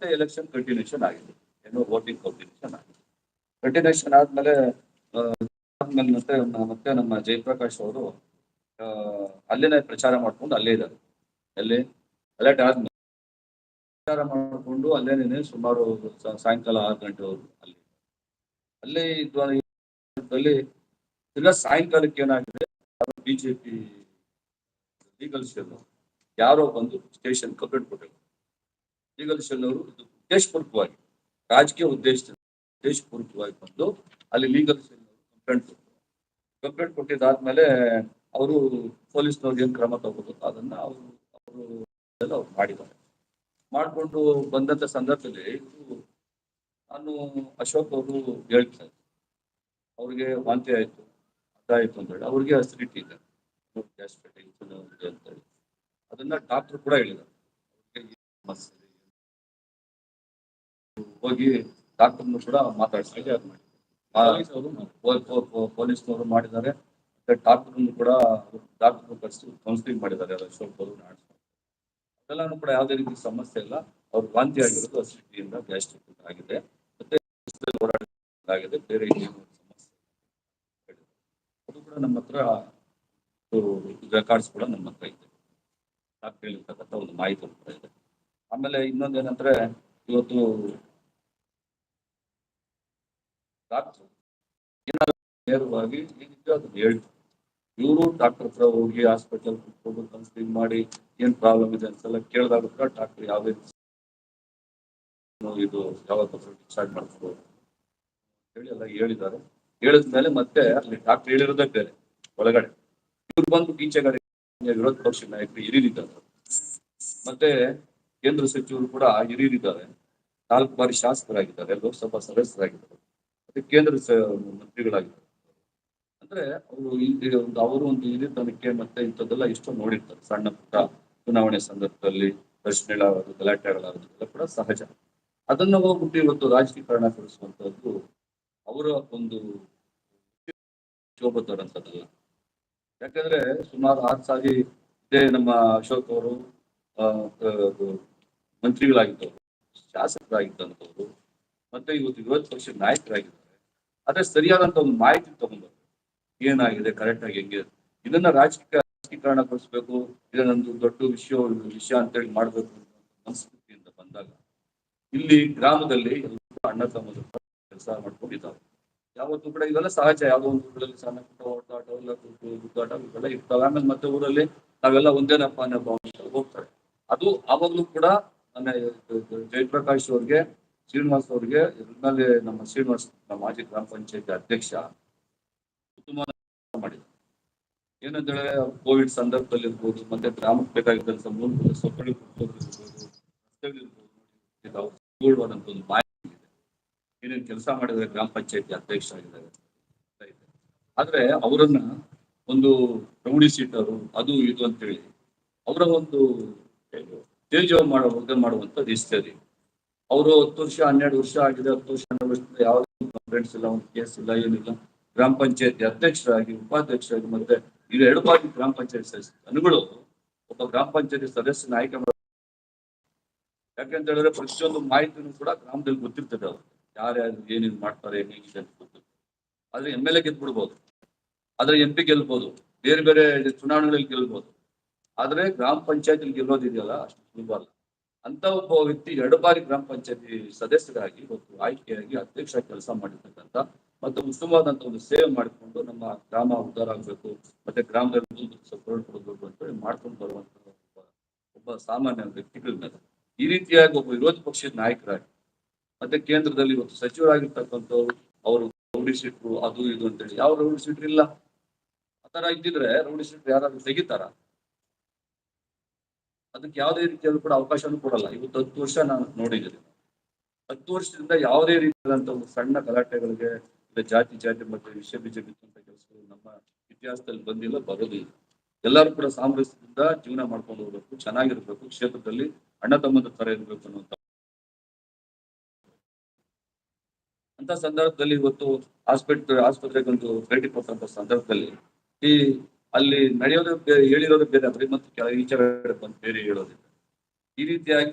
ಮತ್ತೆ election continuation ಆಗಿದೆ, ಏನೋ ವೋಟಿಂಗ್ ಕಂಟಿನ್ಯೂಷನ್ ಆಗಿದೆ. ಕಂಟಿನ್ಯೂಷನ್ ಆದ್ಮೇಲೆ ಮತ್ತೆ ನಮ್ಮ ಜಯಪ್ರಕಾಶ್ ಅವರು ಅಲ್ಲೇನೆ ಪ್ರಚಾರ ಮಾಡ್ಕೊಂಡು ಅಲ್ಲೇ ಇದ್ದಾರೆ. ಎಲ್ಲಿ ಗಲಾಟೆ ಆದ್ಮೇಲೆ ಪ್ರಚಾರ ಮಾಡಿಕೊಂಡು ಅಲ್ಲೇನೆ ಸುಮಾರು ಸಾಯಂಕಾಲ 6 ಗಂಟೆವರೆಗೂ ಅಲ್ಲೇ ಇದ್ದಲ್ಲಿ ತಿರ್ಗಾ ಸಾಯಂಕಾಲಕ್ಕೆ ಏನಾಗಿದೆ, ಬಿಜೆಪಿ ಲೀಗಲ್ ಸೆಲ್ ಯಾರೋ ಬಂದು ಸ್ಟೇಷನ್ ಕಂಪ್ಲೇಂಟ್ ಕೊಟ್ಟರು. ಲೀಗಲ್ ಸೆಲ್ ಅವರು ಉದ್ದೇಶಪೂರ್ವಕವಾಗಿ, ರಾಜಕೀಯ ಉದ್ದೇಶಪೂರ್ವಕವಾಗಿ ಬಂದು ಅಲ್ಲಿ ಲೀಗಲ್ ಸೆಲ್ ಕಂಪ್ಲೇಂಟ್ ಕೊಟ್ಟಿದ್ದಾದ್ಮೇಲೆ ಅವರು ಪೊಲೀಸ್ನವ್ರಿಗೆ ಏನ್ ಕ್ರಮ ತಗೋಬೇಕು ಅದನ್ನ ಅವರು ಮಾಡಿದ್ದಾರೆ. ಮಾಡ್ಕೊಂಡು ಬಂದಂತ ಸಂದರ್ಭದಲ್ಲಿ ನಾನು ಅಶೋಕ್ ಅವರು ಹೇಳ್ತಾರೆ, ಅವ್ರಿಗೆ ವಾಂತಿ ಆಯ್ತು, ಅದಾಯ್ತು ಅಂತ ಹೇಳಿ ಅವ್ರಿಗೆ ಅಸಿಡಿಟಿ ಇದೆ, ಅಂತ ಹೇಳಿ ಅದನ್ನ ಡಾಕ್ಟರ್ ಕೂಡ ಹೇಳಿದ್ದಾರೆ. ಹೋಗಿ ಡಾಕ್ಟರ್ನು ಕೂಡ ಮಾತಾಡಿಸಿ ಪೊಲೀಸ್ನವರು ಮಾಡಿದ್ದಾರೆ. ಮತ್ತೆ ಡಾಕ್ಟರ್ನು ಕೂಡ ಕರೆಸಿ ಕೌನ್ಸಿಲಿಂಗ್ ಮಾಡಿದ್ದಾರೆ. ಅಶೋಕ್ ಅವರು ಅದೆಲ್ಲಾನು ಕೂಡ ಯಾವುದೇ ರೀತಿ ಸಮಸ್ಯೆ ಇಲ್ಲ. ಅವ್ರು ವಾಂತಿ ಆಗಿರೋದು ಅಸಿಡಿಟಿಯಿಂದ ಗ್ಯಾಸ್ಟ್ರಿಕ್ ಆಗಿದೆ, ಮತ್ತೆ ಆಗಿದೆ, ಬೇರೆ ಸಮಸ್ಯೆ ಅದು ಕೂಡ ನಮ್ಮ ಹತ್ರ ರೆಕಾರ್ಡ್ಸ್ ಕೂಡ ನಮ್ಮ ಹತ್ರ ಇದೆ, ಡಾಕ್ಟರ್ ಹೇಳಿರ್ತಕ್ಕಂಥ ಒಂದು ಮಾಹಿತಿ ಕೂಡ ಇದೆ. ಆಮೇಲೆ ಇನ್ನೊಂದೇನಂದ್ರೆ, ಇವತ್ತು ಡಾಕ್ಟರ್ ನೇರವಾಗಿ ಅದನ್ನ ಹೇಳ್ತಾರೆ. ಇವರು ಡಾಕ್ಟರ್ ಹತ್ರ ಹೋಗಿ ಹಾಸ್ಪಿಟಲ್ ಕುತ್ಕೊಂಡು ಕನ್ಸಲ್ಟಿಂಗ್ ಮಾಡಿ ಏನ್ ಪ್ರಾಬ್ಲಮ್ ಇದೆ ಅಂತೆಲ್ಲ ಕೇಳಿದಾಗ ಕೂಡ ಡಾಕ್ಟರ್ ಯಾವುದೇ ಇದು ಯಾವತ್ತೂ ಡಿಸ್ಚಾರ್ಜ್ ಮಾಡ್ಬೋದು ಹೇಳಿ ಎಲ್ಲ ಹೇಳಿದ್ದಾರೆ. ಹೇಳಿದ್ಮೇಲೆ ಮತ್ತೆ ಅಲ್ಲಿ ಡಾಕ್ಟರ್ ಹೇಳಿರೋದೇ ಬೇರೆ ಒಳಗಡೆ, ಇವ್ರು ಬಂದು ಈಚೆಗಡೆ ವಿರೋಧ ಪಕ್ಷ ನಾಯಕರು ಹಿರಿದಿದ್ದಾರೆ, ಮತ್ತೆ ಕೇಂದ್ರ ಸಚಿವರು ಕೂಡ ಹಿರಿದಿದ್ದಾರೆ, 4 ಬಾರಿ ಶಾಸಕರಾಗಿದ್ದಾರೆ, ಲೋಕಸಭಾ ಸದಸ್ಯರಾಗಿದ್ದಾರೆ, ಮತ್ತೆ ಕೇಂದ್ರ ಮಂತ್ರಿಗಳಾಗಿದ್ದಾರೆ. ಅಂದ್ರೆ ಅವರು ಒಂದು ಹಿರಿತನಕ್ಕೆ ಮತ್ತೆ ಇಂಥದ್ದೆಲ್ಲ ಇಷ್ಟು ನೋಡಿರ್ತಾರೆ. ಸಣ್ಣ ಪುಟ್ಟ ಚುನಾವಣೆ ಸಂದರ್ಭದಲ್ಲಿ ಪ್ರಶ್ನೆಗಳಾಗೋದು, ಗಲಾಟೆಗಳಾಗೋದು ಕೂಡ ಸಹಜ. ಅದನ್ನ ಹೋಗ್ಬಿಟ್ಟು ಇವತ್ತು ರಾಜಕೀಕರಣಗೊಳಿಸುವಂತದ್ದು ಅವರ ಒಂದು ಶೋಭತರಂತದಲ್ಲ. ಯಾಕಂದ್ರೆ ಸುಮಾರು 6 ಸಾರಿ ಇದೇ ನಮ್ಮ ಅಶೋಕ್ ಅವರು ಮಂತ್ರಿಗಳಾಗಿದ್ದವರು, ಶಾಸಕರಾಗಿದ್ದಂಥವ್ರು, ಮತ್ತೆ ಇವತ್ತು ವಿರೋಧ ಪಕ್ಷದ ನಾಯಕರಾಗಿದ್ದಾರೆ. ಅದೇ ಸರಿಯಾದಂತ ಒಂದು ಮಾಹಿತಿ ತಗೊಂಡು ಏನಾಗಿದೆ, ಕರೆಕ್ಟ್ ಆಗಿ ಹೆಂಗೆ ಇದನ್ನ ರಾಜಕೀಕರಣಗೊಳಿಸ್ಬೇಕು, ಇದನ್ನೊಂದು ದೊಡ್ಡ ವಿಷಯ ಅಂತೇಳಿ ಮಾಡ್ಬೇಕು ಸಂಸ್ಕೃತಿಯಿಂದ ಬಂದಾಗ ಇಲ್ಲಿ ಗ್ರಾಮದಲ್ಲಿ ಅಣ್ಣ ತಮ್ಮದ ಕೆಲಸ ಮಾಡ್ಕೊಂಡಿದ್ದಾರೆ. ಯಾವತ್ತೂ ಕೂಡ ಇವೆಲ್ಲ ಸಹಜ. ಯಾವುದೋ ಒಂದು ಊರಲ್ಲಿ ಸಣ್ಣ ಪುಟ್ಟ ಓಡಾಟ ಗುದ್ದಾಟ ಇವೆಲ್ಲ ಇರ್ತವೆ. ಆಮೇಲೆ ಮತ್ತೆ ಊರಲ್ಲಿ ನಾವೆಲ್ಲ ಒಂದೇನಪ್ಪ ಅನ್ನೋ ಭಾವನೆ ಹೋಗ್ತಾರೆ. ಅದು ಆವಾಗ್ಲೂ ಕೂಡ ನನ್ನ ಜಯಪ್ರಕಾಶ್ ಅವ್ರಿಗೆ, ಶ್ರೀನಿವಾಸ್ ಅವ್ರಿಗೆ, ಇದ್ಮೇಲೆ ನಮ್ಮ ಶ್ರೀನಿವಾಸ್ ಮಾಜಿ ಗ್ರಾಮ ಪಂಚಾಯತಿ ಅಧ್ಯಕ್ಷ ಮಾಡಿದ್ರು. ಏನಂತ ಹೇಳಿದ್ರೆ ಕೋವಿಡ್ ಸಂದರ್ಭದಲ್ಲಿ ಇರ್ಬೋದು, ಮತ್ತೆ ಗ್ರಾಮಕ್ಕೆ ಬೇಕಾಗಿದ್ದಂತ ಮೂಲಭೂತ ಸೌಕರ್ಯ ಒಂದು ಮಾಹಿತಿ ಇದೆ, ಏನೇನು ಕೆಲಸ ಮಾಡಿದ್ರೆ ಗ್ರಾಮ ಪಂಚಾಯತಿ ಅಧ್ಯಕ್ಷ ಆಗಿದ್ದಾರೆ. ಆದ್ರೆ ಅವರನ್ನ ಒಂದು ರೌಡಿ ಶೀಟರು ಅದು ಇದು ಅಂತೇಳಿ ಅವರ ಒಂದು ತೇಜವ ಮಾಡುವಂತ ಇಷ್ಟರಿ. ಅವರು 10 ವರ್ಷ 12 ವರ್ಷ ಆಗಿದೆ, 10 ವರ್ಷ 12 ವರ್ಷದಿಂದ ಯಾವುದೇ ಕಂಪ್ಲೇಂಟ್ಸ್ ಇಲ್ಲ, ಒಂದು ಕೇಸ್ ಇಲ್ಲ, ಏನಿಲ್ಲ. ಗ್ರಾಮ ಪಂಚಾಯತಿ ಅಧ್ಯಕ್ಷರಾಗಿ, ಉಪಾಧ್ಯಕ್ಷರಾಗಿ, ಮತ್ತೆ ಇದು 2 ಬಾರಿ ಗ್ರಾಮ ಪಂಚಾಯತಿ ಸದಸ್ಯರುಗಳು ಒಬ್ಬ ಗ್ರಾಮ ಪಂಚಾಯತಿ ಸದಸ್ಯನ ಆಯ್ಕೆ ಮಾಡ. ಯಾಕೆಂತ ಹೇಳಿದ್ರೆ ಪ್ರತಿಯೊಂದು ಮಾಹಿತಿನೂ ಕೂಡ ಗ್ರಾಮದಲ್ಲಿ ಗೊತ್ತಿರ್ತದೆ. ಅವ್ರು ಯಾರ್ಯಾರು ಏನೇನು ಮಾಡ್ತಾರೆ, ಹೇಗಿದೆ ಅಂತ ಗೊತ್ತಿರ್ತದೆ. ಆದ್ರೆ MLA ಗೆದ್ಬಿಡ್ಬೋದು, ಆದ್ರೆ MP ಗೆಲ್ಬಹುದು, ಬೇರೆ ಬೇರೆ ಚುನಾವಣೆಗಳಲ್ಲಿ ಗೆಲ್ಬಹುದು. ಆದ್ರೆ ಗ್ರಾಮ ಪಂಚಾಯತಿ ಗೆಲ್ಲೋದಿದೆಯಲ್ಲ ಅಷ್ಟು ಸುಲಭ ಅಲ್ಲ. ಅಂತ ಒಬ್ಬ ವ್ಯಕ್ತಿ 2 ಬಾರಿ ಗ್ರಾಮ ಪಂಚಾಯತಿ ಸದಸ್ಯರಾಗಿ ಇವತ್ತು ಆಯ್ಕೆಯಾಗಿ ಅಧ್ಯಕ್ಷ ಕೆಲಸ ಮಾಡಿರ್ತಕ್ಕಂಥ, ಮತ್ತು ಉತ್ತಮವಾದಂತ ಒಂದು ಸೇವೆ ಮಾಡಿಕೊಂಡು ನಮ್ಮ ಗ್ರಾಮ ಉದ್ಧಾರ ಆಗ್ಬೇಕು, ಮತ್ತೆ ಗ್ರಾಮದಲ್ಲಿ ಸಪೋರ್ಟ್ ಕೊಡಬೇಕು ಅಂತ ಹೇಳಿ ಮಾಡ್ಕೊಂಡು ಬರುವಂತ ಒಬ್ಬ ಸಾಮಾನ್ಯ ವ್ಯಕ್ತಿಗಳ ಮೇಲೆ ಈ ರೀತಿಯಾಗಿ ಒಬ್ಬ ವಿರೋಧ ಪಕ್ಷದ ನಾಯಕರಾಗಿ, ಮತ್ತೆ ಕೇಂದ್ರದಲ್ಲಿ ಇವತ್ತು ಸಚಿವರಾಗಿರ್ತಕ್ಕಂಥವ್ರು ಅವರು ರೌಡಿ ಶೀಟ್ರು ಅದು ಇದು ಅಂತೇಳಿ ಯಾವ ರೌಡಿ ಶೀಟ್ರು ಇಲ್ಲ. ಆತರ ಇದ್ದಿದ್ರೆ ರೌಡಿ ಶೀಟ್ರು ಯಾರಾದ್ರೂ ತೆಗಿತಾರ? ಅದಕ್ಕೆ ಯಾವುದೇ ರೀತಿಯಲ್ಲೂ ಕೂಡ ಅವಕಾಶನೂ ಕೊಡಲ್ಲ. ಇವತ್ತು 10 ವರ್ಷ ನಾನು ನೋಡಿದ್ದೀನಿ. 10 ವರ್ಷದಿಂದ ಯಾವುದೇ ರೀತಿಯಾದಂತ ಒಂದು ಸಣ್ಣ ಗಲಾಟೆಗಳಿಗೆ ಜಾತಿ ಮತ್ತೆ ವಿಷಯ ಬೀಜ ಬಿತ್ತುವಂತ ಕೆಲಸಗಳು ನಮ್ಮ ಇತಿಹಾಸದಲ್ಲಿ ಬಂದಿಲ್ಲ, ಬರೋದಿಲ್ಲ. ಎಲ್ಲರೂ ಕೂಡ ಸಾಮರಸ್ಯದಿಂದ ಜೀವನ ಮಾಡ್ಕೊಂಡು ಹೋಗ್ಬೇಕು, ಚೆನ್ನಾಗಿರ್ಬೇಕು, ಕ್ಷೇತ್ರದಲ್ಲಿ ಅಣ್ಣ ತಮ್ಮದ ತರ ಇರ್ಬೇಕು ಅನ್ನುವಂತ ಅಂತ ಸಂದರ್ಭದಲ್ಲಿ ಇವತ್ತು ಆಸ್ಪತ್ರೆಗೊಂದು ಭೇಟಿ ಕೊಟ್ಟಂತ ಸಂದರ್ಭದಲ್ಲಿ ಅಲ್ಲಿ ನಡೆಯೋದು ಹೇಳಿರೋದು ಬೇರೆ, ಮತ್ತೆ ಈಚೆ ಬಂದು ಬೇರೆ ಹೇಳೋದಿಲ್ಲ. ಈ ರೀತಿಯಾಗಿ